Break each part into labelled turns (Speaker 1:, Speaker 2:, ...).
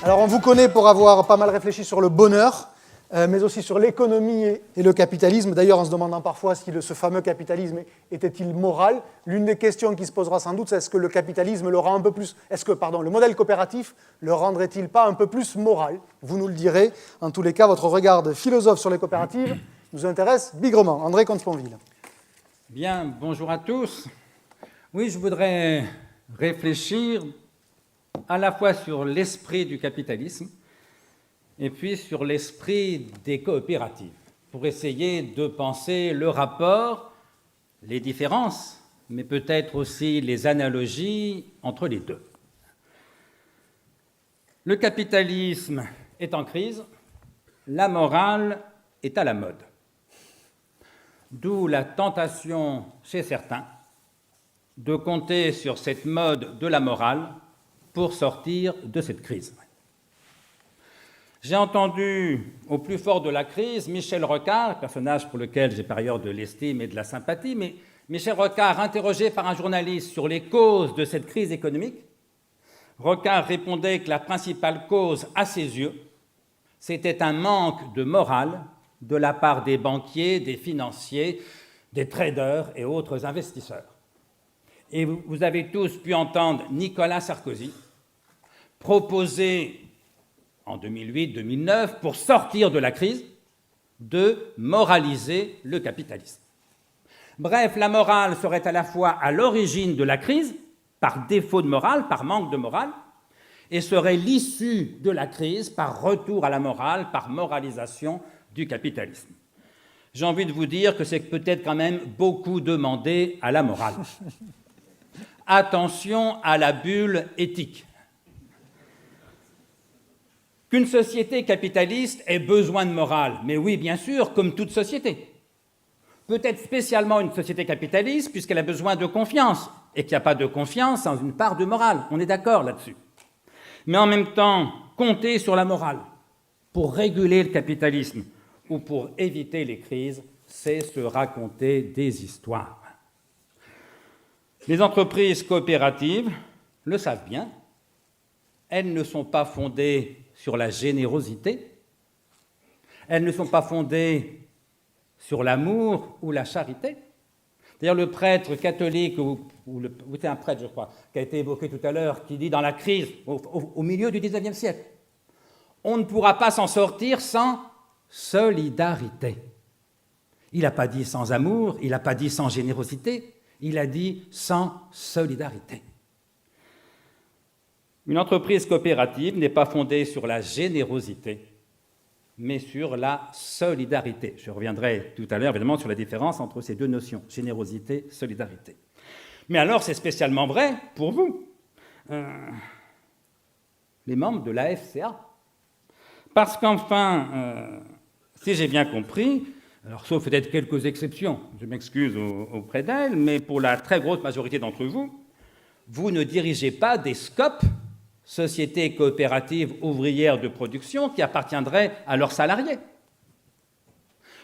Speaker 1: Alors on vous connaît pour avoir pas mal réfléchi sur le bonheur, mais aussi sur l'économie et le capitalisme. D'ailleurs, en se demandant parfois si ce fameux capitalisme était-il moral. L'une des questions qui se posera sans doute, c'est est-ce que le capitalisme le rend un peu plus... le modèle coopératif le rendrait-il pas un peu plus moral? Vous nous le direz. En tous les cas, votre regard de philosophe sur les coopératives nous intéresse bigrement. André Comte-Sponville.
Speaker 2: Bien, bonjour à tous. Oui, je voudrais réfléchir à la fois sur l'esprit du capitalisme et puis sur l'esprit des coopératives, pour essayer de penser le rapport, les différences, mais peut-être aussi les analogies entre les deux. Le capitalisme est en crise, la morale est à la mode. D'où la tentation chez certains de compter sur cette mode de la morale pour sortir de cette crise. J'ai entendu, au plus fort de la crise, Michel Rocard, personnage pour lequel j'ai par ailleurs de l'estime et de la sympathie, mais Michel Rocard, interrogé par un journaliste sur les causes de cette crise économique, Rocard répondait que la principale cause, à ses yeux, c'était un manque de morale de la part des banquiers, des financiers, des traders et autres investisseurs. Et vous avez tous pu entendre Nicolas Sarkozy proposer en 2008-2009, pour sortir de la crise, de moraliser le capitalisme. Bref, la morale serait à la fois à l'origine de la crise, par défaut de morale, par manque de morale, et serait l'issue de la crise par retour à la morale, par moralisation du capitalisme. J'ai envie de vous dire que c'est peut-être quand même beaucoup demandé à la morale. Attention à la bulle éthique. Qu'une société capitaliste ait besoin de morale, mais oui, bien sûr, comme toute société. Peut-être spécialement une société capitaliste, puisqu'elle a besoin de confiance, et qu'il n'y a pas de confiance sans une part de morale. On est d'accord là-dessus. Mais en même temps, compter sur la morale pour réguler le capitalisme ou pour éviter les crises, c'est se raconter des histoires. Les entreprises coopératives le savent bien. Elles ne sont pas fondées sur la générosité. Elles ne sont pas fondées sur l'amour ou la charité. D'ailleurs, le prêtre catholique, c'est un prêtre, je crois, qui a été évoqué tout à l'heure, qui dit dans la crise, au milieu du XIXe siècle, on ne pourra pas s'en sortir sans solidarité. Il n'a pas dit sans amour, il n'a pas dit sans générosité, il a dit sans solidarité. Une entreprise coopérative n'est pas fondée sur la générosité, mais sur la solidarité. Je reviendrai tout à l'heure, évidemment, sur la différence entre ces deux notions, générosité, solidarité. Mais alors, c'est spécialement vrai pour vous, les membres de la FCA. Parce qu'enfin, si j'ai bien compris, alors sauf peut-être quelques exceptions, je m'excuse auprès d'elles, mais pour la très grosse majorité d'entre vous, vous ne dirigez pas des SCOP, sociétés coopératives ouvrières de production, qui appartiendraient à leurs salariés.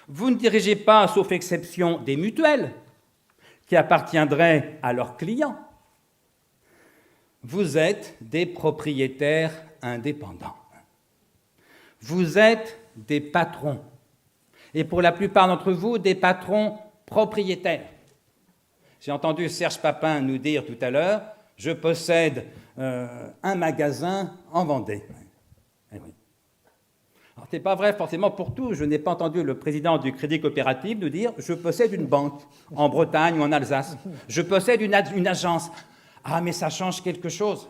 Speaker 2: Vous ne dirigez pas, sauf exception, des mutuelles, qui appartiendraient à leurs clients. Vous êtes des propriétaires indépendants. Vous êtes des patrons. Et pour la plupart d'entre vous, des patrons propriétaires. J'ai entendu Serge Papin nous dire tout à l'heure, je possède un magasin en Vendée. Eh oui. Alors, ce n'est pas vrai forcément pour tout. Je n'ai pas entendu le président du Crédit Coopératif nous dire « je possède une banque en Bretagne ou en Alsace. Je possède une agence. » Ah, mais ça change quelque chose.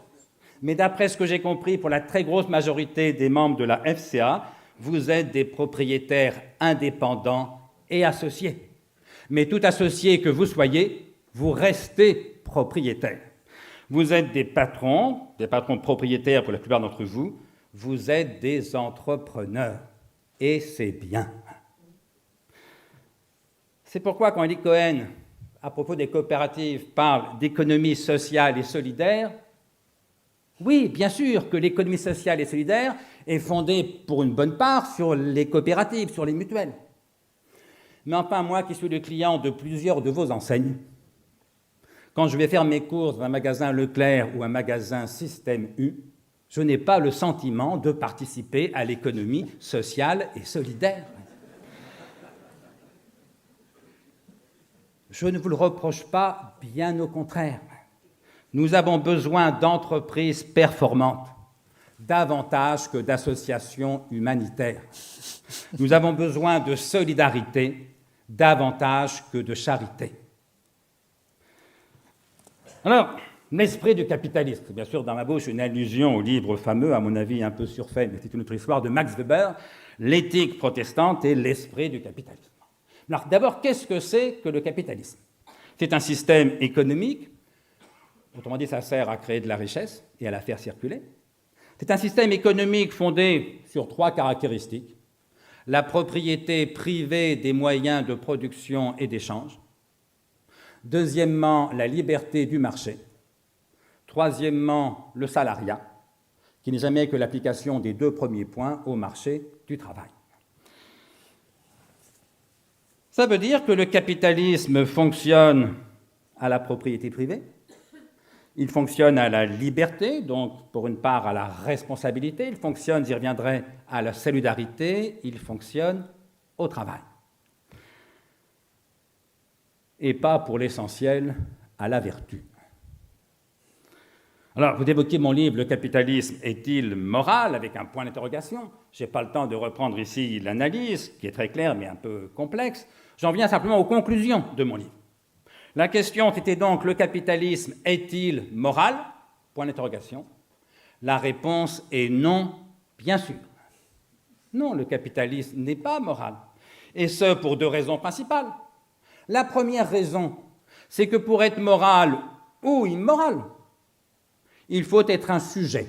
Speaker 2: Mais d'après ce que j'ai compris, pour la très grosse majorité des membres de la FCA, vous êtes des propriétaires indépendants et associés. Mais tout associé que vous soyez, vous restez propriétaire. Vous êtes des patrons propriétaires pour la plupart d'entre vous, vous êtes des entrepreneurs. Et c'est bien. C'est pourquoi quand Eli Cohen, à propos des coopératives, parle d'économie sociale et solidaire, oui, bien sûr que l'économie sociale et solidaire est fondée pour une bonne part sur les coopératives, sur les mutuelles. Mais enfin, moi qui suis le client de plusieurs de vos enseignes, quand je vais faire mes courses dans un magasin Leclerc ou un magasin Système U, Je n'ai pas le sentiment de participer à l'économie sociale et solidaire. Je ne vous le reproche pas, bien au contraire. Nous avons besoin d'entreprises performantes, davantage que d'associations humanitaires. Nous avons besoin de solidarité, davantage que de charité. Alors, l'esprit du capitalisme, c'est bien sûr dans ma bouche une allusion au livre fameux, à mon avis un peu surfait, mais c'est une autre histoire, de Max Weber, L'éthique protestante et l'esprit du capitalisme. Alors d'abord, qu'est-ce que c'est que le capitalisme? C'est un système économique, autrement dit, ça sert à créer de la richesse et à la faire circuler. C'est un système économique fondé sur 3 caractéristiques. La propriété privée des moyens de production et d'échange. Deuxièmement, la liberté du marché. Troisièmement, le salariat, qui n'est jamais que l'application des 2 premiers points au marché du travail. Ça veut dire que le capitalisme fonctionne à la propriété privée, il fonctionne à la liberté, donc pour une part à la responsabilité, il fonctionne, j'y reviendrai, à la solidarité, il fonctionne au travail. Et pas pour l'essentiel à la vertu. Alors, vous évoquez mon livre « Le capitalisme est-il moral ?» avec un point d'interrogation. Je n'ai pas le temps de reprendre ici l'analyse, qui est très claire mais un peu complexe. J'en viens simplement aux conclusions de mon livre. La question était donc, le capitalisme est-il moral? Point d'interrogation. La réponse est non, bien sûr. Non, le capitalisme n'est pas moral. Et ce, pour 2 raisons principales. La première raison, c'est que pour être moral ou immoral, il faut être un sujet,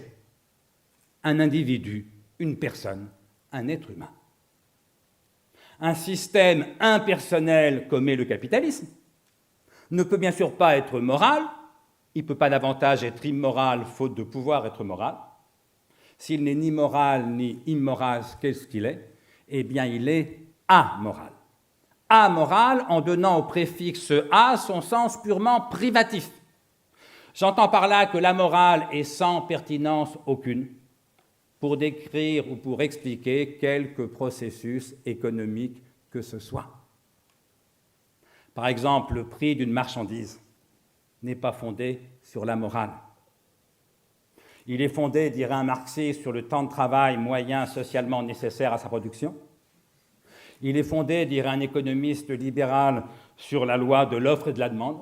Speaker 2: un individu, une personne, un être humain. Un système impersonnel comme est le capitalisme ne peut bien sûr pas être moral, il ne peut pas davantage être immoral faute de pouvoir être moral. S'il n'est ni moral ni immoral, qu'est-ce qu'il est? Eh bien, il est amoral. Amoral en donnant au préfixe a son sens purement privatif. J'entends par là que la morale est sans pertinence aucune pour décrire ou pour expliquer quelque processus économique que ce soit. Par exemple, le prix d'une marchandise n'est pas fondé sur la morale. Il est fondé, dirait un marxiste, sur le temps de travail moyen socialement nécessaire à sa production. Il est fondé, dirait un économiste libéral, sur la loi de l'offre et de la demande.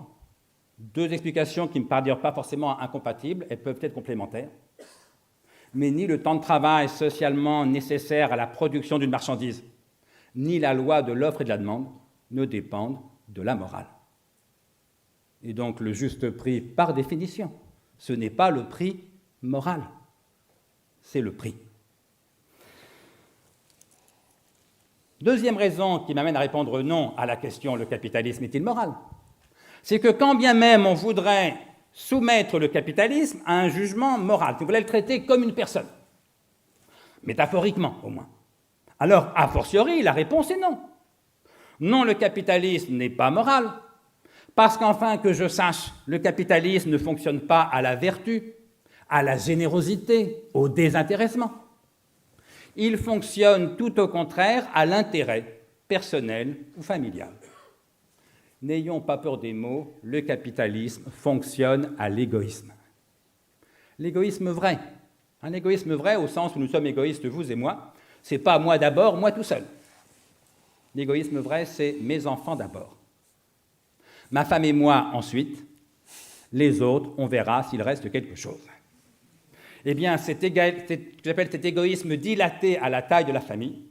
Speaker 2: 2 explications qui ne me paraissent pas forcément incompatibles, elles peuvent être complémentaires. Mais ni le temps de travail socialement nécessaire à la production d'une marchandise, ni la loi de l'offre et de la demande ne dépendent de la morale. Et donc le juste prix, par définition, ce n'est pas le prix moral, c'est le prix. Deuxième raison qui m'amène à répondre non à la question « le capitalisme est-il moral ?» c'est que quand bien même on voudrait soumettre le capitalisme à un jugement moral, si on voulait le traiter comme une personne, métaphoriquement au moins, alors a fortiori la réponse est non. Non, le capitalisme n'est pas moral, parce qu'enfin que je sache, le capitalisme ne fonctionne pas à la vertu, à la générosité, au désintéressement. Il fonctionne tout au contraire à l'intérêt personnel ou familial. N'ayons pas peur des mots, le capitalisme fonctionne à l'égoïsme. L'égoïsme vrai, un égoïsme vrai au sens où nous sommes égoïstes, vous et moi, c'est pas moi d'abord, moi tout seul. L'égoïsme vrai, c'est mes enfants d'abord. Ma femme et moi ensuite, les autres, on verra s'il reste quelque chose. Eh bien, j'appelle cet égoïsme dilaté à la taille de la famille,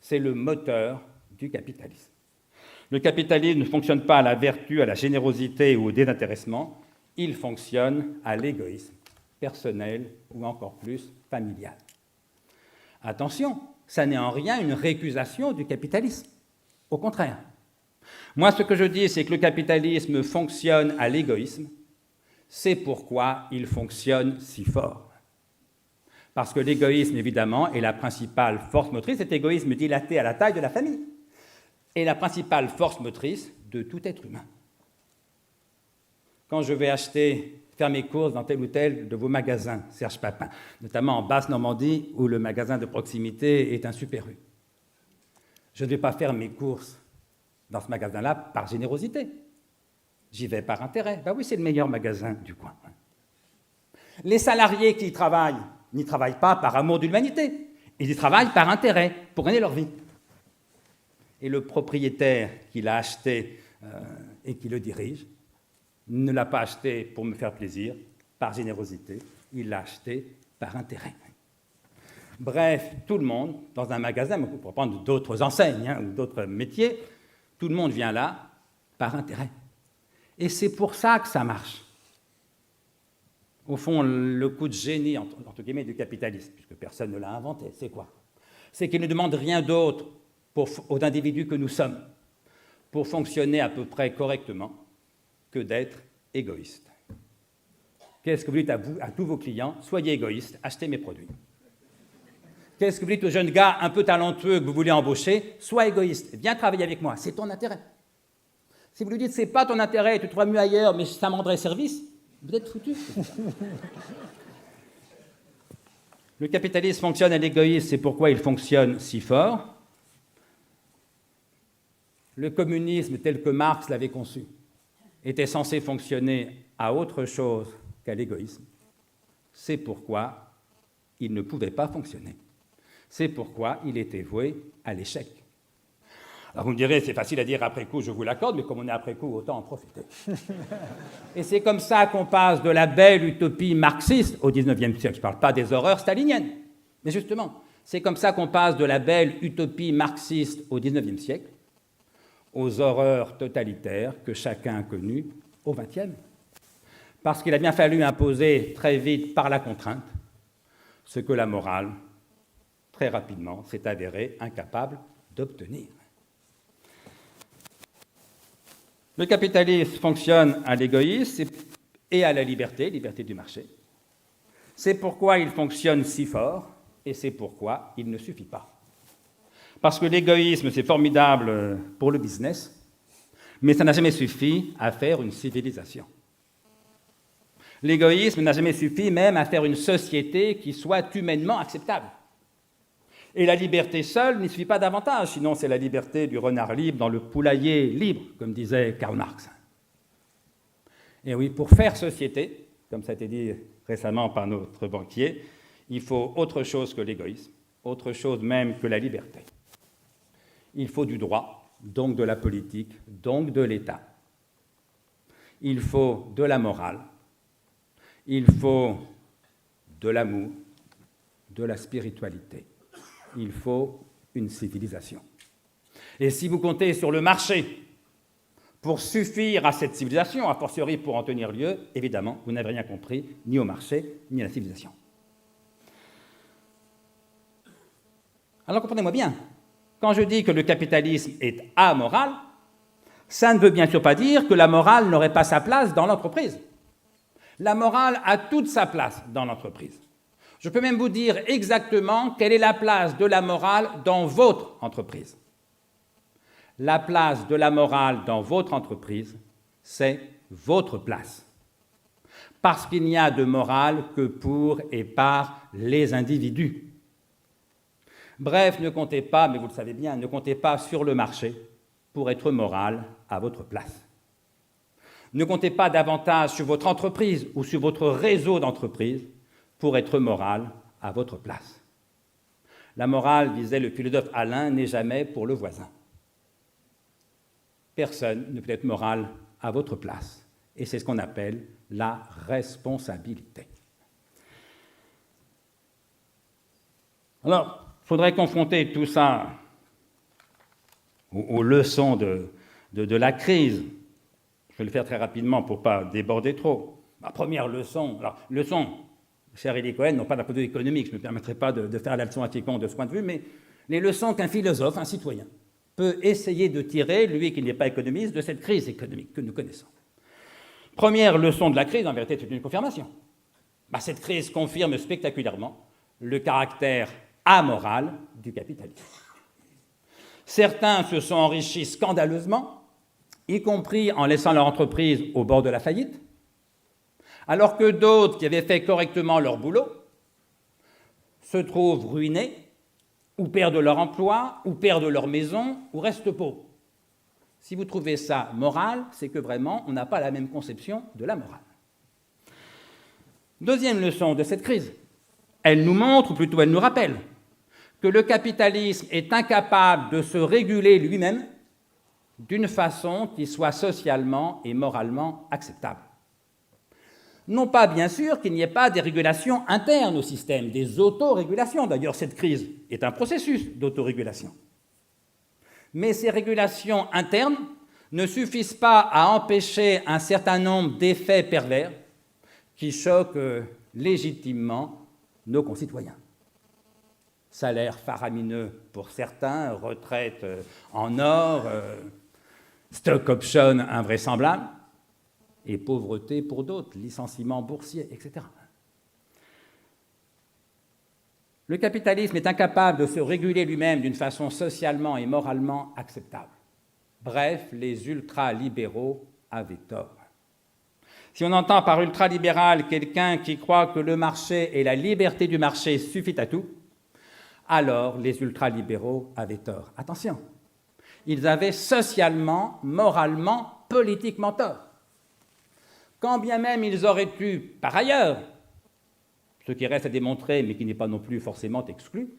Speaker 2: c'est le moteur du capitalisme. Le capitalisme ne fonctionne pas à la vertu, à la générosité ou au désintéressement, il fonctionne à l'égoïsme, personnel ou encore plus familial. Attention, ça n'est en rien une récusation du capitalisme. Au contraire. Moi, ce que je dis, c'est que le capitalisme fonctionne à l'égoïsme. C'est pourquoi il fonctionne si fort. Parce que l'égoïsme, évidemment, est la principale force motrice, cet égoïsme dilaté à la taille de la famille, est la principale force motrice de tout être humain. Quand je vais faire faire mes courses dans tel ou tel de vos magasins, Serge Papin, notamment en Basse-Normandie, où le magasin de proximité est un Super U. Je ne vais pas faire mes courses dans ce magasin-là par générosité. J'y vais par intérêt. Ben oui, c'est le meilleur magasin du coin. Les salariés qui y travaillent n'y travaillent pas par amour de l'humanité. Ils y travaillent par intérêt, pour gagner leur vie. Et le propriétaire qui l'a acheté et qui le dirige ne l'a pas acheté pour me faire plaisir, par générosité. Il l'a acheté par intérêt. Bref, tout le monde, dans un magasin, mais on peut prendre d'autres enseignes ou d'autres métiers, tout le monde vient là par intérêt. Et c'est pour ça que ça marche. Au fond, le coup de génie, entre guillemets, du capitalisme, puisque personne ne l'a inventé, c'est quoi? C'est qu'il ne demande rien d'autre aux individus que nous sommes pour fonctionner à peu près correctement que d'être égoïste. Qu'est-ce que vous dites à tous vos clients? Soyez égoïstes, achetez mes produits. Qu'est-ce que vous dites aux jeunes gars un peu talentueux que vous voulez embaucher? Sois égoïste, viens travailler avec moi, c'est ton intérêt. Si vous lui dites c'est pas ton intérêt, tu trouveras mieux ailleurs, mais ça me rendrait service, vous êtes foutu. Le capitalisme fonctionne à l'égoïsme, c'est pourquoi il fonctionne si fort. Le communisme, tel que Marx l'avait conçu, était censé fonctionner à autre chose qu'à l'égoïsme. C'est pourquoi il ne pouvait pas fonctionner. C'est pourquoi il était voué à l'échec. Alors vous me direz, c'est facile à dire après coup, je vous l'accorde, mais comme on est après coup, autant en profiter. Et c'est comme ça qu'on passe de la belle utopie marxiste au XIXe siècle. Je ne parle pas des horreurs staliniennes, mais justement, c'est comme ça qu'on passe de la belle utopie marxiste au XIXe siècle aux horreurs totalitaires que chacun a connues au XXe. Parce qu'il a bien fallu imposer très vite par la contrainte ce que la morale, très rapidement, s'est avérée incapable d'obtenir. Le capitalisme fonctionne à l'égoïsme et à la liberté du marché. C'est pourquoi il fonctionne si fort et c'est pourquoi il ne suffit pas. Parce que l'égoïsme, c'est formidable pour le business, mais ça n'a jamais suffi à faire une civilisation. L'égoïsme n'a jamais suffi même à faire une société qui soit humainement acceptable. Et la liberté seule n'y suffit pas davantage, sinon c'est la liberté du renard libre dans le poulailler libre, comme disait Karl Marx. Et oui, pour faire société, comme ça a été dit récemment par notre banquier, il faut autre chose que l'égoïsme, autre chose même que la liberté. Il faut du droit, donc de la politique, donc de l'État. Il faut de la morale, il faut de l'amour, de la spiritualité. Il faut une civilisation. Et si vous comptez sur le marché pour suffire à cette civilisation, a fortiori pour en tenir lieu, évidemment, vous n'avez rien compris, ni au marché, ni à la civilisation. Alors comprenez-moi bien, quand je dis que le capitalisme est amoral, ça ne veut bien sûr pas dire que la morale n'aurait pas sa place dans l'entreprise. La morale a toute sa place dans l'entreprise. Je peux même vous dire exactement quelle est la place de la morale dans votre entreprise. La place de la morale dans votre entreprise, c'est votre place. Parce qu'il n'y a de morale que pour et par les individus. Bref, ne comptez pas, mais vous le savez bien, ne comptez pas sur le marché pour être moral à votre place. Ne comptez pas davantage sur votre entreprise ou sur votre réseau d'entreprises pour être moral à votre place. La morale, disait le philosophe Alain, n'est jamais pour le voisin. Personne ne peut être moral à votre place. Et c'est ce qu'on appelle la responsabilité. Alors, il faudrait confronter tout ça aux leçons de la crise. Je vais le faire très rapidement pour ne pas déborder trop. Ma première leçon, cher Élie Cohen, non pas d'un point de vue économique, je ne me permettrai pas de faire la leçon à quiconque de ce point de vue, mais les leçons qu'un philosophe, un citoyen, peut essayer de tirer, lui qui n'est pas économiste, de cette crise économique que nous connaissons. Première leçon de la crise, en vérité, c'est une confirmation. Cette crise confirme spectaculairement le caractère amoral du capitalisme. Certains se sont enrichis scandaleusement, y compris en laissant leur entreprise au bord de la faillite. alors que d'autres qui avaient fait correctement leur boulot se trouvent ruinés, ou perdent leur emploi, ou perdent leur maison, ou restent pauvres. Si vous trouvez ça moral, c'est que vraiment, on n'a pas la même conception de la morale. Deuxième leçon de cette crise, elle nous montre, ou plutôt elle nous rappelle, que le capitalisme est incapable de se réguler lui-même d'une façon qui soit socialement et moralement acceptable. Non pas, bien sûr, qu'il n'y ait pas des régulations internes au système, des autorégulations. D'ailleurs, cette crise est un processus d'autorégulation. Mais ces régulations internes ne suffisent pas à empêcher un certain nombre d'effets pervers qui choquent légitimement nos concitoyens. Salaire faramineux pour certains, retraite en or, stock option invraisemblable, et pauvreté pour d'autres, licenciements boursiers, etc. Le capitalisme est incapable de se réguler lui-même d'une façon socialement et moralement acceptable. Bref, les ultralibéraux avaient tort. Si on entend par ultralibéral quelqu'un qui croit que le marché et la liberté du marché suffit à tout, alors les ultralibéraux avaient tort. Attention, ils avaient socialement, moralement, politiquement tort. Quand bien même ils auraient eu, par ailleurs, ce qui reste à démontrer, mais qui n'est pas non plus forcément exclu,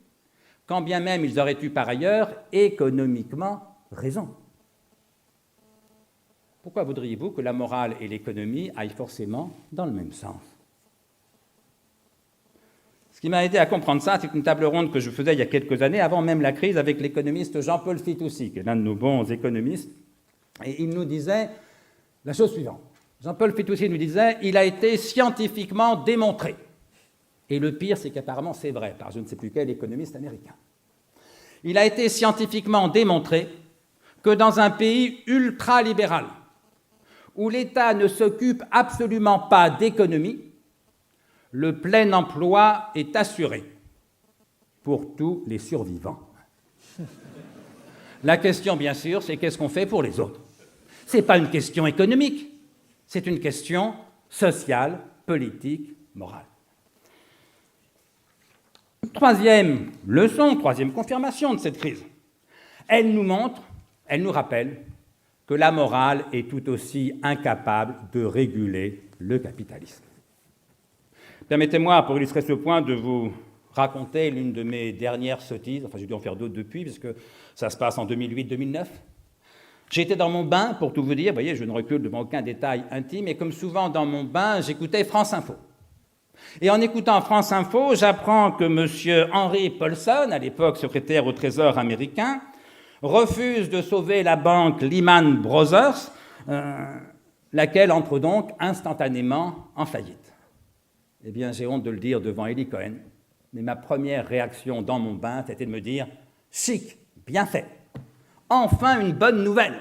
Speaker 2: quand bien même ils auraient eu par ailleurs économiquement raison. Pourquoi voudriez-vous que la morale et l'économie aillent forcément dans le même sens? Ce qui m'a aidé à comprendre ça, c'est une table ronde que je faisais il y a quelques années, avant même la crise, avec l'économiste Jean-Paul Fitoussi, qui est l'un de nos bons économistes, et il nous disait la chose suivante. Jean-Paul Fitoussi nous disait « il a été scientifiquement démontré ». Et le pire, c'est qu'apparemment c'est vrai, par je ne sais plus quel économiste américain. Il a été scientifiquement démontré que dans un pays ultralibéral, où l'État ne s'occupe absolument pas d'économie, le plein emploi est assuré pour tous les survivants. La question, bien sûr, c'est qu'est-ce qu'on fait pour les autres? Ce n'est pas une question économique, c'est une question sociale, politique, morale. Troisième leçon, troisième confirmation de cette crise. Elle nous montre, elle nous rappelle que la morale est tout aussi incapable de réguler le capitalisme. Permettez-moi, pour illustrer ce point, de vous raconter l'une de mes dernières sottises, enfin j'ai dû en faire d'autres depuis, parce que ça se passe en 2008-2009. J'étais dans mon bain, pour tout vous dire, vous voyez, je ne recule devant aucun détail intime, et comme souvent dans mon bain, j'écoutais France Info. Et en écoutant France Info, j'apprends que M. Henry Paulson, à l'époque secrétaire au Trésor américain, refuse de sauver la banque Lehman Brothers, laquelle entre donc instantanément en faillite. Eh bien, j'ai honte de le dire devant Eli Cohen, mais ma première réaction dans mon bain, c'était de me dire « chic, bien fait, enfin une bonne nouvelle ».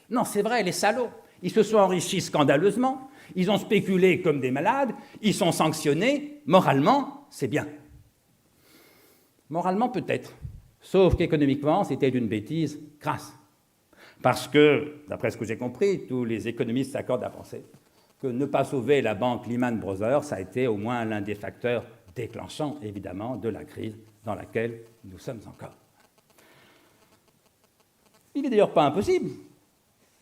Speaker 2: Non, c'est vrai, les salauds, ils se sont enrichis scandaleusement, ils ont spéculé comme des malades, ils sont sanctionnés, moralement, c'est bien. Moralement, peut-être. Sauf qu'économiquement, c'était une bêtise crasse. Parce que, d'après ce que j'ai compris, tous les économistes s'accordent à penser que ne pas sauver la banque Lehman Brothers, ça a été au moins l'un des facteurs déclenchants, évidemment, de la crise dans laquelle nous sommes encore. Il n'est d'ailleurs pas impossible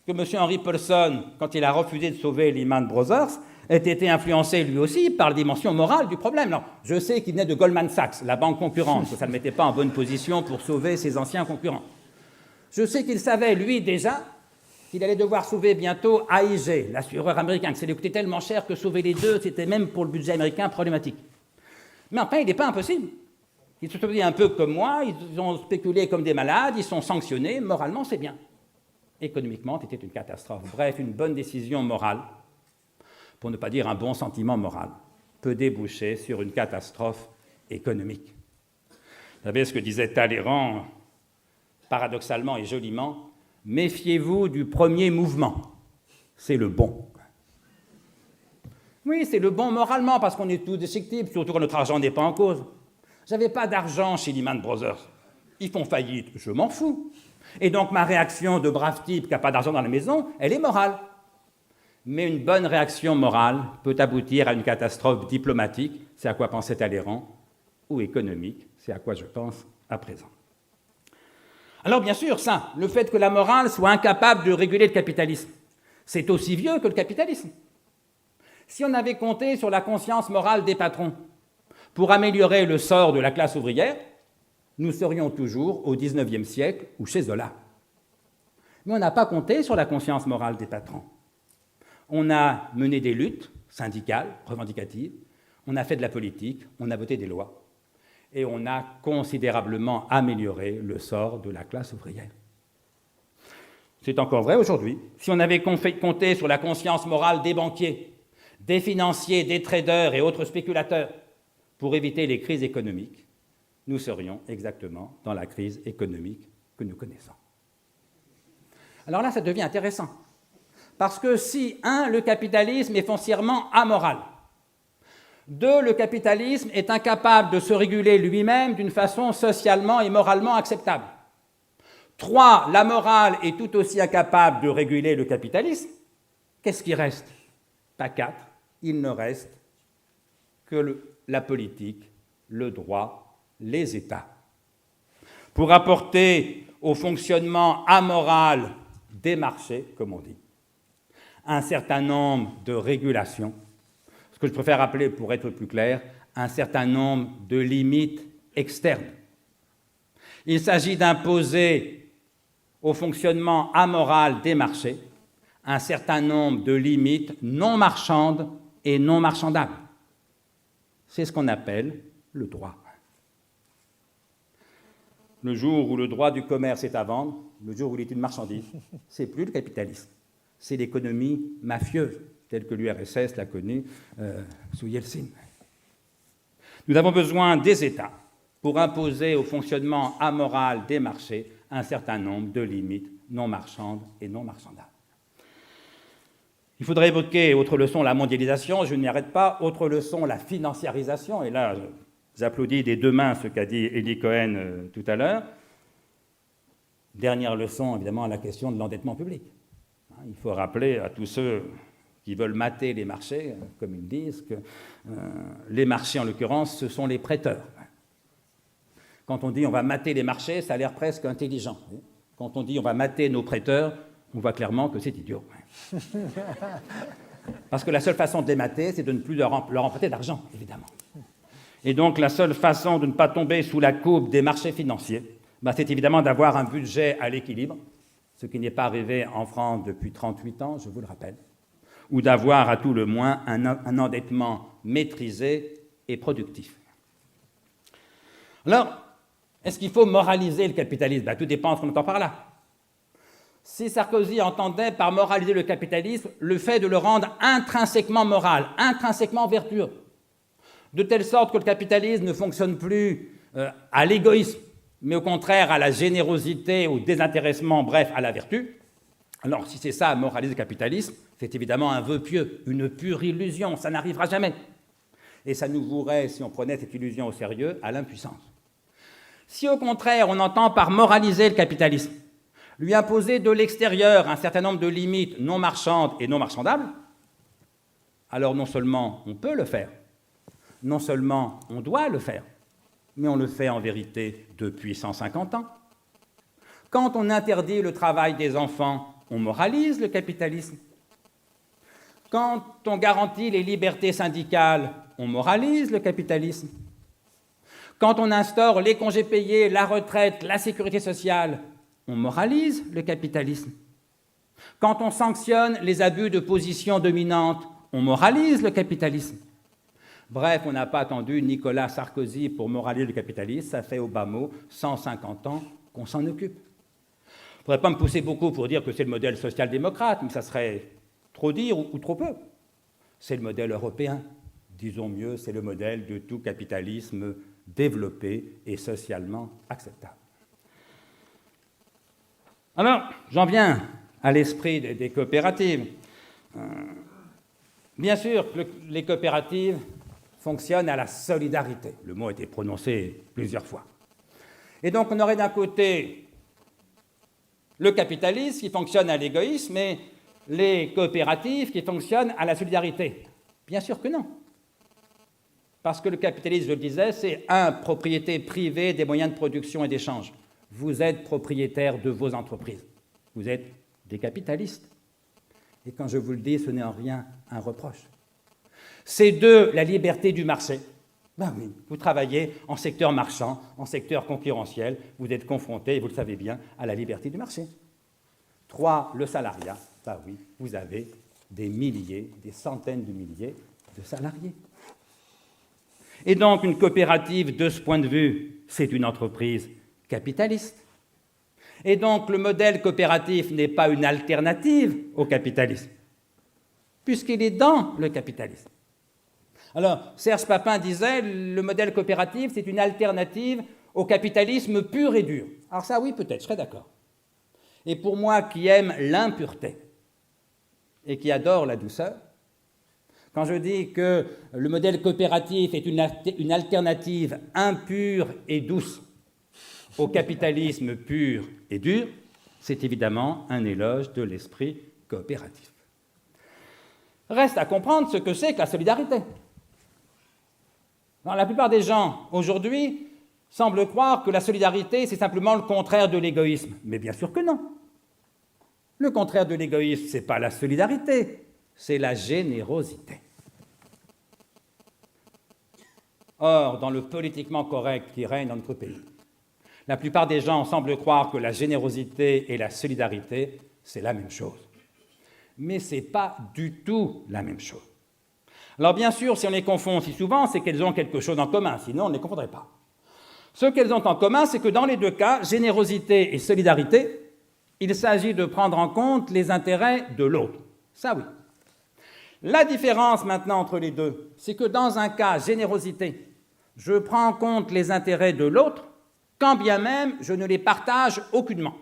Speaker 2: que M. Henry Paulson, quand il a refusé de sauver Lehman Brothers, ait été influencé lui aussi par la dimension morale du problème. Alors, je sais qu'il venait de Goldman Sachs, la banque concurrente, que ça ne le mettait pas en bonne position pour sauver ses anciens concurrents. Je sais qu'il savait, lui, déjà, qu'il allait devoir sauver bientôt AIG, l'assureur américain, que ça lui coûtait tellement cher que sauver les deux, c'était même pour le budget américain problématique. Mais enfin, il n'est pas impossible. Ils se sont dit un peu comme moi, ils ont spéculé comme des malades, ils sont sanctionnés, moralement, c'est bien. Économiquement, c'était une catastrophe. Bref, une bonne décision morale, pour ne pas dire un bon sentiment moral, peut déboucher sur une catastrophe économique. Vous savez ce que disait Talleyrand, paradoxalement et joliment, « Méfiez-vous du premier mouvement, c'est le bon ». Oui, c'est le bon moralement, parce qu'on est tous détectives, surtout quand notre argent n'est pas en cause. J'avais pas d'argent chez Lehman Brothers. Ils font faillite, je m'en fous. Et donc ma réaction de brave type qui n'a pas d'argent dans la maison, elle est morale. mais une bonne réaction morale peut aboutir à une catastrophe diplomatique, c'est à quoi pensait Talleyrand, ou économique, c'est à quoi je pense à présent. Alors bien sûr, ça, le fait que la morale soit incapable de réguler le capitalisme, c'est aussi vieux que le capitalisme. Si on avait compté sur la conscience morale des patrons pour améliorer le sort de la classe ouvrière, nous serions toujours au XIXe siècle ou chez Zola. Mais on n'a pas compté sur la conscience morale des patrons. On a mené des luttes syndicales, revendicatives, on a fait de la politique, on a voté des lois, et on a considérablement amélioré le sort de la classe ouvrière. C'est encore vrai aujourd'hui. Si on avait compté sur la conscience morale des banquiers, des financiers, des traders et autres spéculateurs pour éviter les crises économiques, nous serions exactement dans la crise économique que nous connaissons. Alors là, ça devient intéressant. Parce que si, 1, le capitalisme est foncièrement amoral, 2, le capitalisme est incapable de se réguler lui-même d'une façon socialement et moralement acceptable, 3, la morale est tout aussi incapable de réguler le capitalisme, qu'est-ce qui reste? Pas 4, il ne reste que la politique, le droit, les États. Pour apporter au fonctionnement amoral des marchés, comme on dit, un certain nombre de régulations, ce que je préfère appeler, pour être plus clair, un certain nombre de limites externes. Il s'agit d'imposer au fonctionnement amoral des marchés un certain nombre de limites non marchandes et non marchandables. C'est ce qu'on appelle le droit. Le jour où le droit du commerce est à vendre, le jour où il est une marchandise, c'est plus le capitalisme, c'est l'économie mafieuse, telle que l'URSS l'a connue sous Yeltsin. Nous avons besoin des États pour imposer au fonctionnement amoral des marchés un certain nombre de limites non marchandes et non marchandables. Il faudrait évoquer, autre leçon, la mondialisation, je n'y arrête pas, autre leçon, la financiarisation, et là, j'applaudis des deux mains ce qu'a dit Eli Cohen tout à l'heure. Dernière leçon, évidemment, la question de l'endettement public. Il faut rappeler à tous ceux qui veulent mater les marchés, comme ils disent, que les marchés, en l'occurrence, ce sont les prêteurs. Quand on dit on va mater les marchés, ça a l'air presque intelligent. Quand on dit on va mater nos prêteurs, on voit clairement que c'est idiot. Parce que la seule façon de les mater, c'est de ne plus leur emprunter d'argent, évidemment. Et donc la seule façon de ne pas tomber sous la coupe des marchés financiers, c'est évidemment d'avoir un budget à l'équilibre, ce qui n'est pas arrivé en France depuis 38 ans, je vous le rappelle, ou d'avoir à tout le moins un endettement maîtrisé et productif. Alors, est-ce qu'il faut moraliser le capitalisme? Tout dépend de ce qu'on entend par là. Si Sarkozy entendait par moraliser le capitalisme le fait de le rendre intrinsèquement moral, intrinsèquement vertueux, de telle sorte que le capitalisme ne fonctionne plus à l'égoïsme, mais au contraire à la générosité, au désintéressement, bref, à la vertu, alors si c'est ça, moraliser le capitalisme, c'est évidemment un vœu pieux, une pure illusion, ça n'arrivera jamais. Et ça nous vouerait, si on prenait cette illusion au sérieux, à l'impuissance. Si au contraire, on entend par moraliser le capitalisme, lui imposer de l'extérieur un certain nombre de limites non marchandes et non marchandables, alors non seulement on peut le faire, non seulement on doit le faire, mais on le fait en vérité depuis 150 ans. Quand on interdit le travail des enfants, on moralise le capitalisme. Quand on garantit les libertés syndicales, on moralise le capitalisme. Quand on instaure les congés payés, la retraite, la sécurité sociale, on moralise le capitalisme. Quand on sanctionne les abus de position dominante, on moralise le capitalisme. Bref, on n'a pas attendu Nicolas Sarkozy pour moraliser le capitalisme, ça fait au bas mot 150 ans qu'on s'en occupe. Je ne voudrais pas me pousser beaucoup pour dire que c'est le modèle social-démocrate, mais ça serait trop dire ou trop peu. C'est le modèle européen. Disons mieux, c'est le modèle de tout capitalisme développé et socialement acceptable. Alors, j'en viens à l'esprit des coopératives. Bien sûr, les coopératives fonctionnent à la solidarité. Le mot a été prononcé plusieurs fois. Et donc, on aurait d'un côté le capitalisme qui fonctionne à l'égoïsme, et les coopératives qui fonctionnent à la solidarité? Bien sûr que non. Parce que le capitalisme, je le disais, c'est propriété privée des moyens de production et d'échange. Vous êtes propriétaire de vos entreprises. Vous êtes des capitalistes. Et quand je vous le dis, ce n'est en rien un reproche. C'est de la liberté du marché. Ben oui, vous travaillez en secteur marchand, en secteur concurrentiel, vous êtes confronté, vous le savez bien, à la liberté du marché. 3, le salariat. Ben oui, vous avez des milliers, des centaines de milliers de salariés. Et donc, une coopérative, de ce point de vue, c'est une entreprise capitaliste. Et donc, le modèle coopératif n'est pas une alternative au capitalisme, puisqu'il est dans le capitalisme. Alors, Serge Papin disait, le modèle coopératif, c'est une alternative au capitalisme pur et dur. Alors ça, oui, peut-être, je serais d'accord. Et pour moi, qui aime l'impureté et qui adore la douceur, quand je dis que le modèle coopératif est une alternative impure et douce au capitalisme pur et dur, c'est évidemment un éloge de l'esprit coopératif. Reste à comprendre ce que c'est que la solidarité. Alors, la plupart des gens, aujourd'hui, semblent croire que la solidarité, c'est simplement le contraire de l'égoïsme. Mais bien sûr que non. Le contraire de l'égoïsme, ce n'est pas la solidarité, c'est la générosité. Or, dans le politiquement correct qui règne dans notre pays, la plupart des gens semblent croire que la générosité et la solidarité, c'est la même chose. Mais ce n'est pas du tout la même chose. Alors bien sûr, si on les confond si souvent, c'est qu'elles ont quelque chose en commun, sinon on ne les confondrait pas. Ce qu'elles ont en commun, c'est que dans les deux cas, générosité et solidarité, il s'agit de prendre en compte les intérêts de l'autre. Ça oui. La différence maintenant entre les deux, c'est que dans un cas, générosité, je prends en compte les intérêts de l'autre, quand bien même je ne les partage aucunement.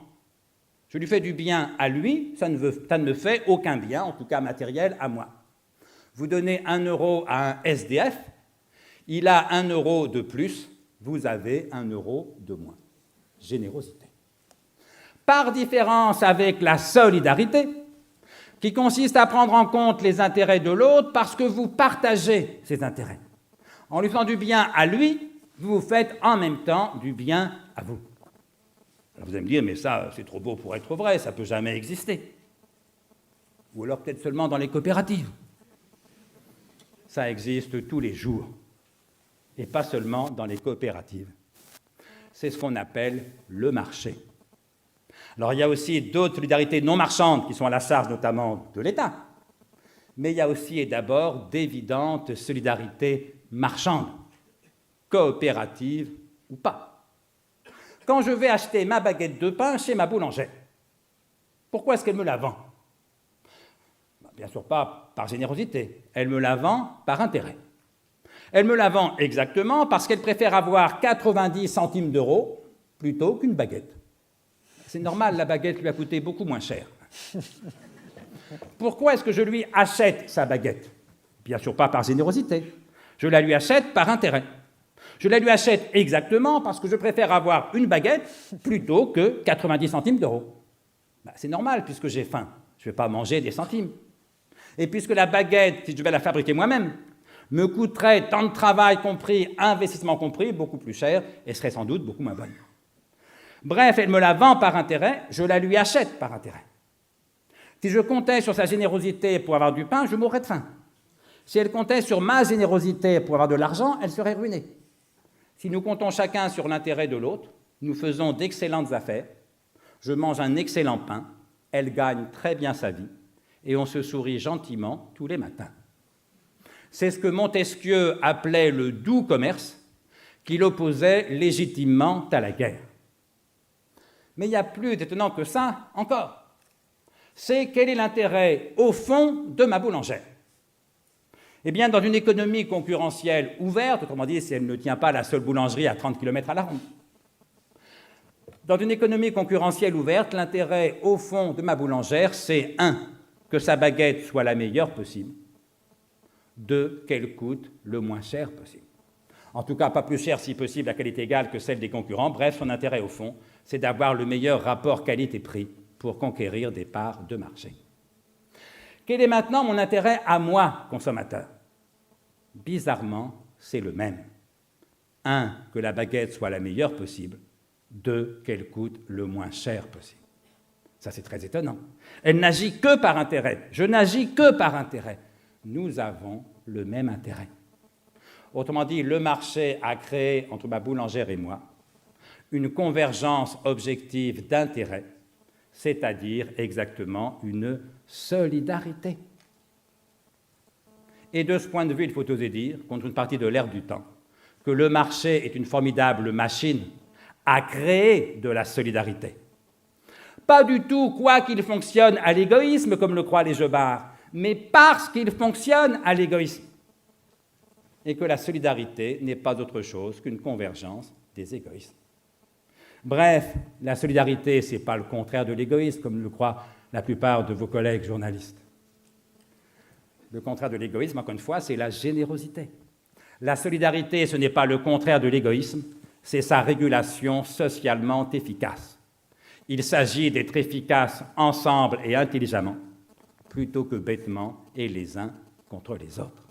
Speaker 2: Je lui fais du bien à lui, ça ne me fait aucun bien, en tout cas matériel, à moi. Vous donnez 1 euro à un SDF, il a 1 euro de plus, vous avez 1 euro de moins. Générosité. Par différence avec la solidarité, qui consiste à prendre en compte les intérêts de l'autre parce que vous partagez ces intérêts. En lui faisant du bien à lui, vous vous faites en même temps du bien à vous. Alors vous allez me dire, mais ça, c'est trop beau pour être vrai, ça ne peut jamais exister. Ou alors peut-être seulement dans les coopératives. Ça existe tous les jours, et pas seulement dans les coopératives. C'est ce qu'on appelle le marché. Alors il y a aussi d'autres solidarités non marchandes qui sont à la charge notamment de l'État, mais il y a aussi et d'abord d'évidentes solidarités marchandes, coopératives ou pas. Quand je vais acheter ma baguette de pain chez ma boulangère, pourquoi est-ce qu'elle me la vend? Bien sûr pas par générosité, elle me la vend par intérêt. Elle me la vend exactement parce qu'elle préfère avoir 90 centimes d'euros plutôt qu'une baguette. C'est normal, la baguette lui a coûté beaucoup moins cher. Pourquoi est-ce que je lui achète sa baguette? Bien sûr pas par générosité, je la lui achète par intérêt. Je la lui achète exactement parce que je préfère avoir une baguette plutôt que 90 centimes d'euros. C'est normal puisque j'ai faim, je ne vais pas manger des centimes. Et puisque la baguette, si je vais la fabriquer moi-même, me coûterait temps de travail compris, investissement compris, beaucoup plus cher et serait sans doute beaucoup moins bonne. Bref, elle me la vend par intérêt, je la lui achète par intérêt. Si je comptais sur sa générosité pour avoir du pain, je mourrais de faim. Si elle comptait sur ma générosité pour avoir de l'argent, elle serait ruinée. Si nous comptons chacun sur l'intérêt de l'autre, nous faisons d'excellentes affaires, je mange un excellent pain, elle gagne très bien sa vie, et on se sourit gentiment tous les matins. C'est ce que Montesquieu appelait le doux commerce, qu'il opposait légitimement à la guerre. Mais il y a plus d'étonnant que ça encore. C'est quel est l'intérêt, au fond, de ma boulangère? Eh bien, dans une économie concurrentielle ouverte, autrement dit, si elle ne tient pas la seule boulangerie à 30 km à la ronde, dans une économie concurrentielle ouverte, l'intérêt, au fond, de ma boulangère, c'est 1, que sa baguette soit la meilleure possible, 2, qu'elle coûte le moins cher possible. En tout cas, pas plus cher si possible à qualité égale que celle des concurrents. Bref, son intérêt, au fond, c'est d'avoir le meilleur rapport qualité-prix pour conquérir des parts de marché. Quel est maintenant mon intérêt à moi, consommateur? Bizarrement, c'est le même. 1, que la baguette soit la meilleure possible. 2, qu'elle coûte le moins cher possible. Ça, c'est très étonnant. Elle n'agit que par intérêt. Je n'agis que par intérêt. Nous avons le même intérêt. Autrement dit, le marché a créé, entre ma boulangère et moi, une convergence objective d'intérêts, c'est-à-dire exactement une solidarité. Et de ce point de vue, il faut oser dire, contre une partie de l'ère du temps, que le marché est une formidable machine à créer de la solidarité. Pas du tout quoi qu'il fonctionne à l'égoïsme, comme le croient les jeubards, mais parce qu'il fonctionne à l'égoïsme. Et que la solidarité n'est pas autre chose qu'une convergence des égoïsmes. Bref, la solidarité, ce n'est pas le contraire de l'égoïsme, comme le croient la plupart de vos collègues journalistes. Le contraire de l'égoïsme, encore une fois, c'est la générosité. La solidarité, ce n'est pas le contraire de l'égoïsme, c'est sa régulation socialement efficace. Il s'agit d'être efficaces ensemble et intelligemment, plutôt que bêtement et les uns contre les autres.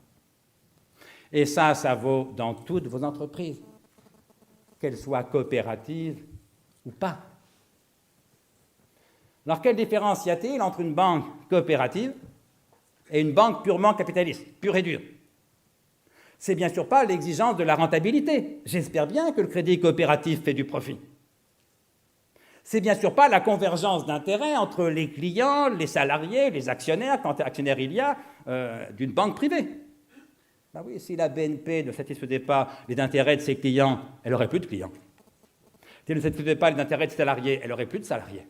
Speaker 2: Et ça vaut dans toutes vos entreprises, qu'elles soient coopératives ou pas. Alors, quelle différence y a-t-il entre une banque coopérative et une banque purement capitaliste, pure et dure? C'est bien sûr pas l'exigence de la rentabilité. J'espère bien que le crédit coopératif fait du profit. C'est bien sûr pas la convergence d'intérêts entre les clients, les salariés, les actionnaires, quand actionnaire il y a, d'une banque privée. Ben oui, si la BNP ne satisfaisait pas les intérêts de ses clients, elle n'aurait plus de clients. Si elle ne satisfaisait pas les intérêts de ses salariés, elle n'aurait plus de salariés.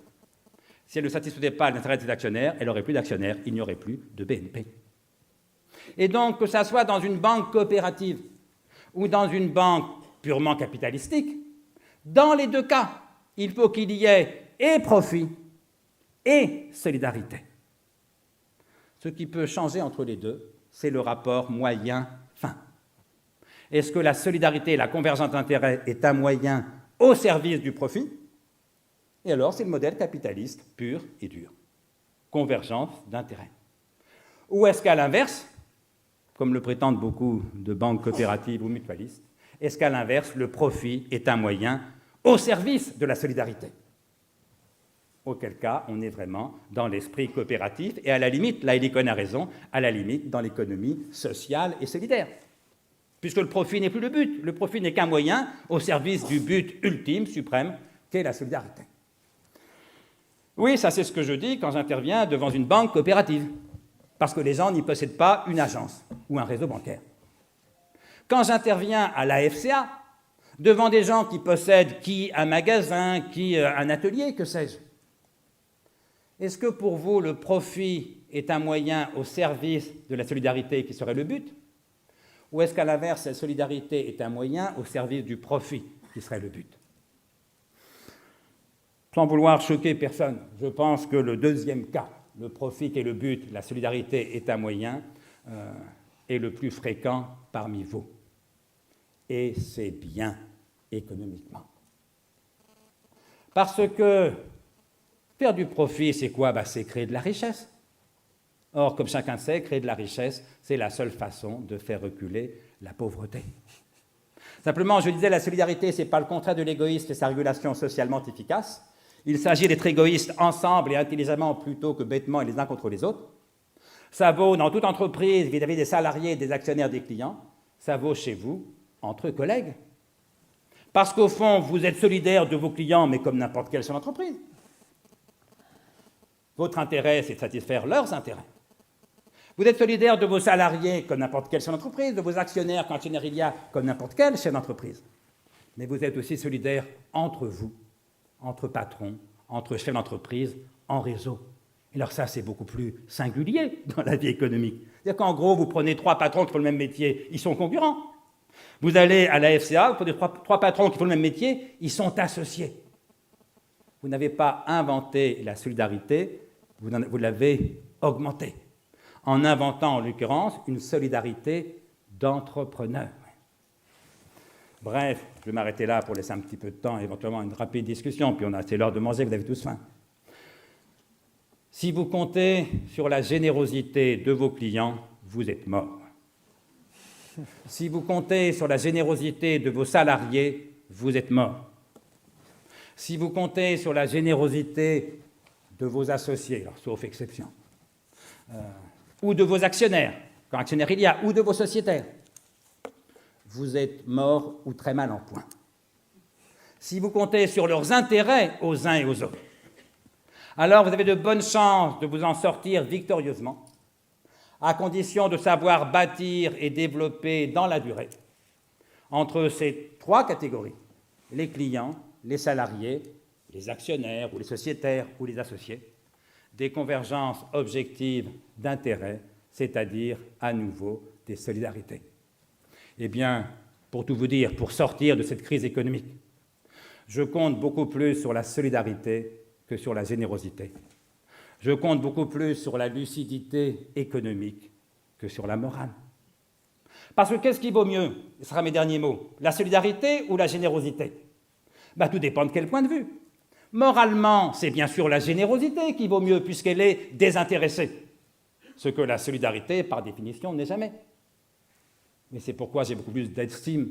Speaker 2: Si elle ne satisfaisait pas les intérêts de ses actionnaires, elle n'aurait plus d'actionnaires, il n'y aurait plus de BNP. Et donc, que ça soit dans une banque coopérative ou dans une banque purement capitalistique, dans les deux cas, il faut qu'il y ait et profit et solidarité. Ce qui peut changer entre les deux, c'est le rapport moyen-fin. Est-ce que la solidarité et la convergence d'intérêts est un moyen au service du profit? Et alors, c'est le modèle capitaliste pur et dur. Convergence d'intérêts. Ou est-ce qu'à l'inverse, comme le prétendent beaucoup de banques coopératives ou mutualistes, est-ce qu'à l'inverse, le profit est un moyen au service de la solidarité? Auquel cas, on est vraiment dans l'esprit coopératif et à la limite, là Helikon a raison, à la limite dans l'économie sociale et solidaire. Puisque le profit n'est plus le but, le profit n'est qu'un moyen au service du but ultime, suprême, qu'est la solidarité. Oui, ça c'est ce que je dis quand j'interviens devant une banque coopérative, parce que les gens n'y possèdent pas une agence ou un réseau bancaire. Quand j'interviens à la FCA, devant des gens qui possèdent qui un magasin, qui un atelier, que sais-je, est-ce que pour vous le profit est un moyen au service de la solidarité qui serait le but? Ou est-ce qu'à l'inverse, la solidarité est un moyen au service du profit qui serait le but? Sans vouloir choquer personne, je pense que le deuxième cas, le profit qui est le but, la solidarité est un moyen, est le plus fréquent parmi vous. Et c'est bien économiquement. Parce que faire du profit, c'est quoi? C'est créer de la richesse. Or, comme chacun sait, créer de la richesse, c'est la seule façon de faire reculer la pauvreté. Simplement, je disais, la solidarité, ce n'est pas le contraire de l'égoïsme, c'est sa régulation socialement efficace. Il s'agit d'être égoïstes ensemble et intelligemment plutôt que bêtement et les uns contre les autres. Ça vaut dans toute entreprise vis-à-vis des salariés, des actionnaires, des clients. Ça vaut chez vous, entre collègues. Parce qu'au fond, vous êtes solidaires de vos clients, mais comme n'importe quelle seule entreprise. Votre intérêt, c'est de satisfaire leurs intérêts. Vous êtes solidaires de vos salariés, comme n'importe quelle seule entreprise, de vos actionnaires, quand actionnaire il y a, comme n'importe quelle chaîne d'entreprise. Mais vous êtes aussi solidaires entre vous, entre patrons, entre chefs d'entreprise, en réseau. Et alors ça, c'est beaucoup plus singulier dans la vie économique. C'est-à-dire qu'en gros, vous prenez 3 patrons qui font le même métier, ils sont concurrents. Vous allez à la FCA, vous prenez 3 patrons qui font le même métier, ils sont associés. Vous n'avez pas inventé la solidarité, vous l'avez augmentée, en inventant en l'occurrence une solidarité d'entrepreneurs. Bref, je vais m'arrêter là pour laisser un petit peu de temps, éventuellement une rapide discussion, puis c'est l'heure de manger, vous avez tous faim. Si vous comptez sur la générosité de vos clients, vous êtes mort. Si vous comptez sur la générosité de vos salariés, vous êtes mort. Si vous comptez sur la générosité de vos associés, alors, sauf exception, ou de vos actionnaires, quand actionnaire il y a, ou de vos sociétaires, vous êtes mort ou très mal en point. Si vous comptez sur leurs intérêts aux uns et aux autres, alors vous avez de bonnes chances de vous en sortir victorieusement, à condition de savoir bâtir et développer dans la durée, entre ces trois catégories, les clients, les salariés, les actionnaires ou les sociétaires ou les associés, des convergences objectives d'intérêts, c'est-à-dire à nouveau des solidarités. Eh bien, pour tout vous dire, pour sortir de cette crise économique, je compte beaucoup plus sur la solidarité que sur la générosité. Je compte beaucoup plus sur la lucidité économique que sur la morale. Parce que qu'est-ce qui vaut mieux, ce sera mes derniers mots, la solidarité ou la générosité? Tout dépend de quel point de vue. Moralement, c'est bien sûr la générosité qui vaut mieux puisqu'elle est désintéressée, ce que la solidarité, par définition, n'est jamais. Mais c'est pourquoi j'ai beaucoup plus d'estime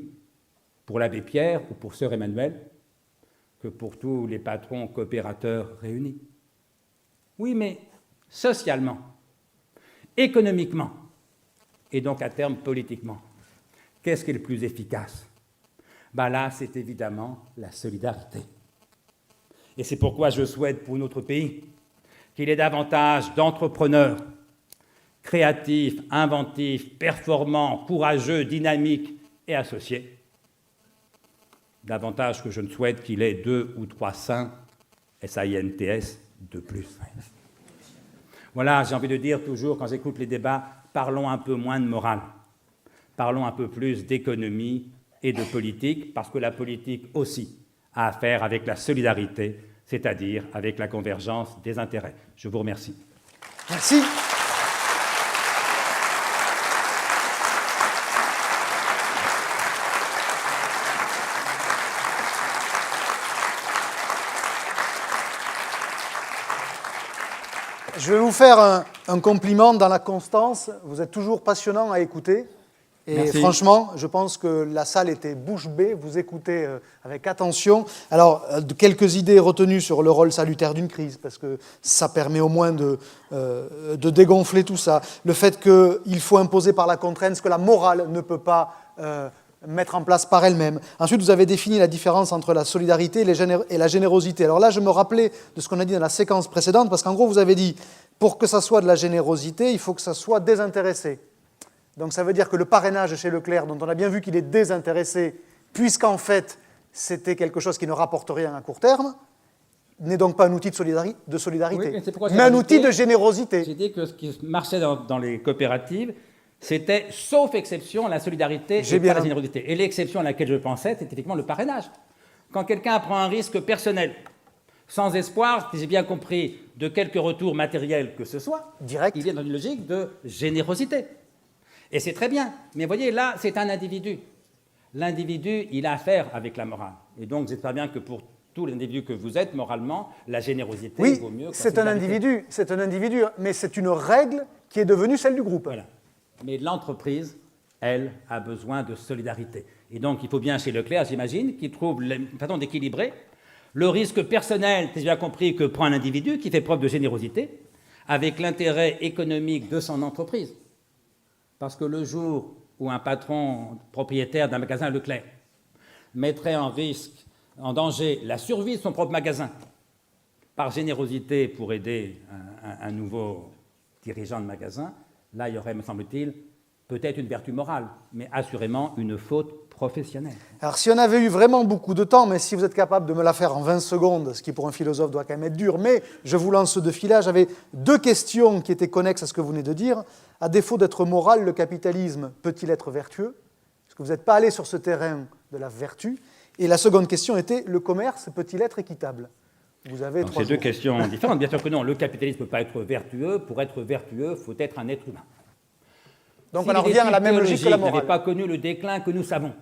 Speaker 2: pour l'abbé Pierre ou pour sœur Emmanuel que pour tous les patrons coopérateurs réunis. Oui, mais socialement, économiquement, et donc à terme politiquement, qu'est-ce qui est le plus efficace? Là, c'est évidemment la solidarité. Et c'est pourquoi je souhaite pour notre pays qu'il y ait davantage d'entrepreneurs créatifs, inventifs, performants, courageux, dynamiques et associés. Davantage que je ne souhaite qu'il ait 2 ou 3 saints, S-A-I-N-T-S, de plus. Voilà, j'ai envie de dire toujours, quand j'écoute les débats, parlons un peu moins de morale, parlons un peu plus d'économie et de politique, parce que la politique aussi a à faire avec la solidarité, c'est-à-dire avec la convergence des intérêts. Je vous remercie.
Speaker 1: Merci. Je vais vous faire un compliment dans la constance. Vous êtes toujours passionnant à écouter. Et
Speaker 2: merci.
Speaker 1: Franchement, je pense que la salle était bouche bée. Vous écoutez avec attention. Alors, quelques idées retenues sur le rôle salutaire d'une crise, parce que ça permet au moins de dégonfler tout ça. Le fait qu'il faut imposer par la contrainte ce que la morale ne peut pas mettre en place par elle-même. Ensuite, vous avez défini la différence entre la solidarité et la générosité. Alors là, je me rappelais de ce qu'on a dit dans la séquence précédente, parce qu'en gros, vous avez dit, pour que ça soit de la générosité, il faut que ça soit désintéressé. Donc ça veut dire que le parrainage chez Leclerc, dont on a bien vu qu'il est désintéressé, puisqu'en fait, c'était quelque chose qui ne rapporte rien à court terme, n'est donc pas un outil de solidarité,
Speaker 2: oui,
Speaker 1: mais un outil de générosité.
Speaker 2: J'ai dit que ce qui marchait dans les coopératives, c'était, sauf exception, la solidarité et pas la générosité. Et l'exception à laquelle je pensais, c'est effectivement le parrainage. Quand quelqu'un prend un risque personnel, sans espoir, si j'ai bien compris, de quelque retour matériel que ce soit,
Speaker 1: direct,
Speaker 2: il est dans une logique de générosité. Et c'est très bien. Mais vous voyez, là, c'est un individu. L'individu, il a affaire avec la morale. Et donc, j'espère bien que pour tous les individus que vous êtes, moralement, la générosité vaut mieux que la solidarité.
Speaker 1: C'est un individu, mais c'est une règle qui est devenue celle du groupe.
Speaker 2: Voilà. Mais l'entreprise, elle, a besoin de solidarité. Et donc, il faut bien chez Leclerc, j'imagine, qu'il trouve une façon d'équilibrer le risque personnel, j'ai bien compris, que prend un individu qui fait preuve de générosité, avec l'intérêt économique de son entreprise. Parce que le jour où un patron propriétaire d'un magasin Leclerc mettrait en risque, en danger, la survie de son propre magasin, par générosité pour aider un nouveau dirigeant de magasin, là, il y aurait, me semble-t-il, peut-être une vertu morale, mais assurément une faute professionnelle.
Speaker 1: Alors, si on avait eu vraiment beaucoup de temps, mais si vous êtes capable de me la faire en 20 secondes, ce qui pour un philosophe doit quand même être dur, mais je vous lance de filage, j'avais 2 questions qui étaient connexes à ce que vous venez de dire. À défaut d'être moral, le capitalisme peut-il être vertueux? Parce que vous n'êtes pas allé sur ce terrain de la vertu. Et la seconde question était, le commerce peut-il être équitable? Vous avez 3 jours.
Speaker 2: C'est 2 questions différentes. Bien sûr que non, le capitalisme ne peut pas être vertueux. Pour être vertueux, il faut être un être humain.
Speaker 1: Donc on en revient à la même logique que la morale.
Speaker 2: N'avait pas connu le déclin que nous savons.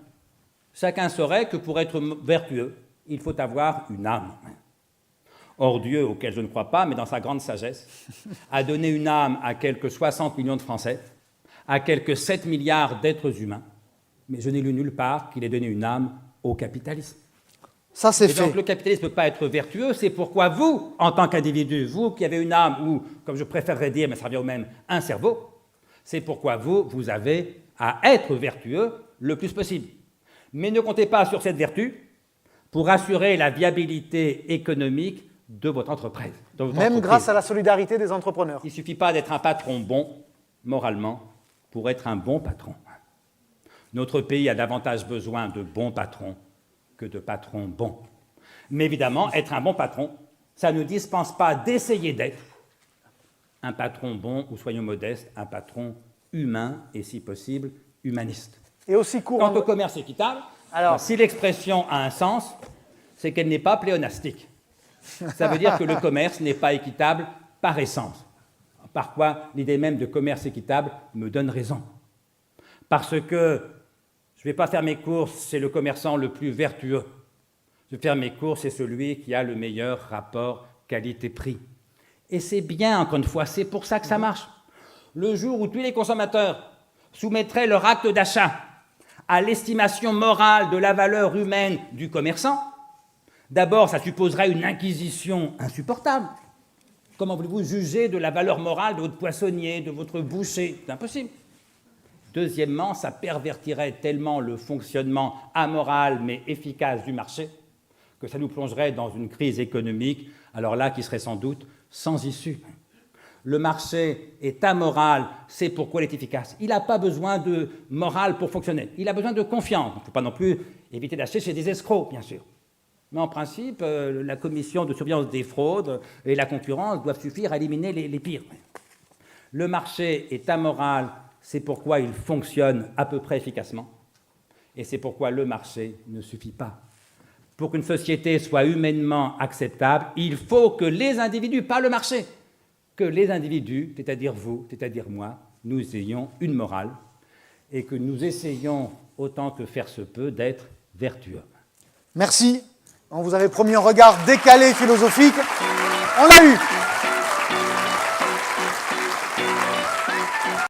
Speaker 2: Chacun saurait que pour être vertueux, il faut avoir une âme. Or Dieu, auquel je ne crois pas, mais dans sa grande sagesse, a donné une âme à quelques 60 millions de Français, à quelques 7 milliards d'êtres humains, mais je n'ai lu nulle part qu'il ait donné une âme au capitalisme.
Speaker 1: Ça, c'est
Speaker 2: Et
Speaker 1: fait.
Speaker 2: donc le capitalisme ne peut pas être vertueux, c'est pourquoi vous, en tant qu'individu, vous qui avez une âme, ou, comme je préférerais dire, mais ça revient au même, un cerveau, c'est pourquoi vous avez à être vertueux le plus possible. Mais ne comptez pas sur cette vertu pour assurer la viabilité économique de votre entreprise.
Speaker 1: Même grâce à la solidarité des entrepreneurs.
Speaker 2: Il ne suffit pas d'être un patron bon, moralement, pour être un bon patron. Notre pays a davantage besoin de bons patrons que de patrons bons. Mais évidemment, être un bon patron, ça ne dispense pas d'essayer d'être un patron bon, ou soyons modestes, un patron humain et, si possible, humaniste.
Speaker 1: Et aussi courant.
Speaker 2: Quant au commerce équitable,
Speaker 1: Alors,
Speaker 2: si l'expression a un sens, c'est qu'elle n'est pas pléonastique. Ça veut dire que le commerce n'est pas équitable par essence. Par quoi l'idée même de commerce équitable me donne raison. Parce que je ne vais pas faire mes courses, c'est le commerçant le plus vertueux. Je vais faire mes courses, c'est celui qui a le meilleur rapport qualité-prix. Et c'est bien, encore une fois, c'est pour ça que ça marche. Le jour où tous les consommateurs soumettraient leur acte d'achat à l'estimation morale de la valeur humaine du commerçant, d'abord, ça supposerait une inquisition insupportable. Comment voulez-vous juger de la valeur morale de votre poissonnier, de votre boucher? C'est impossible. Deuxièmement, ça pervertirait tellement le fonctionnement amoral mais efficace du marché que ça nous plongerait dans une crise économique, alors là, qui serait sans doute sans issue. Le marché est amoral, c'est pourquoi il est efficace. Il n'a pas besoin de morale pour fonctionner. Il a besoin de confiance. Il ne faut pas non plus éviter d'acheter chez des escrocs, bien sûr. Mais en principe, la commission de surveillance des fraudes et la concurrence doivent suffire à éliminer les pires. Le marché est amoral, c'est pourquoi il fonctionne à peu près efficacement. Et c'est pourquoi le marché ne suffit pas. Pour qu'une société soit humainement acceptable, il faut que les individus, pas le marché, que les individus, c'est-à-dire vous, c'est-à-dire moi, nous ayons une morale et que nous essayons, autant que faire se peut, d'être vertueux.
Speaker 1: Merci. On vous avait promis un regard décalé philosophique. On l'a eu.